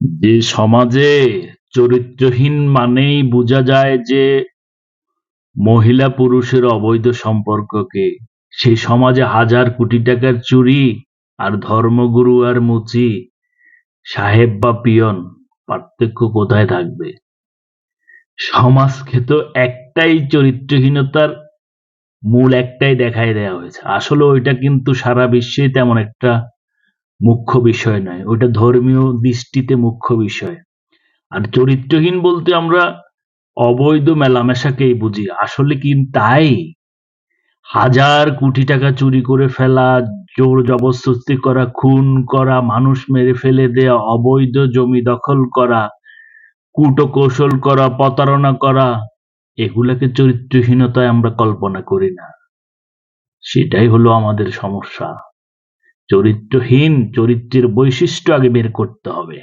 যে সমাজে চরিত্রহীন মানেই বোঝা যায় যে মহিলা পুরুষের অবৈধ সম্পর্ককে, সেই সমাজে হাজার কোটি টাকার চুরি আর ধর্মগুরু আর মুচি, সাহেব বা পিয়ন, পার্থক্য কোথায় থাকবে? সমাজকে তো একটাই চরিত্রহীনতার মূল একটাই দেখাই দেওয়া হয়েছে। আসলে ওইটা কিন্তু সারা বিশ্বে তেমন একটা মুখ্য বিষয় নয়, ওইটা ধর্মীয় দৃষ্টিতে মুখ্য বিষয়। আর চরিত্রহীন বলতে আমরা অবৈধ মেলামেশাকেই বুঝি। আসলে কি তাই? হাজার কোটি টাকা চুরি করে ফেলা, জোর জবরদস্তি করা, খুন করা, মানুষ মেরে ফেলে দেয়া, অবৈধ জমি দখল করা, কূটকৌশল করা, প্রতারণা করা, এগুলাকে চরিত্রহীনতায় আমরা কল্পনা করি না। সেটাই হলো আমাদের সমস্যা। চরিত্রহীন চরিত্রের বৈশিষ্ট্য আগে বের করতে হবে।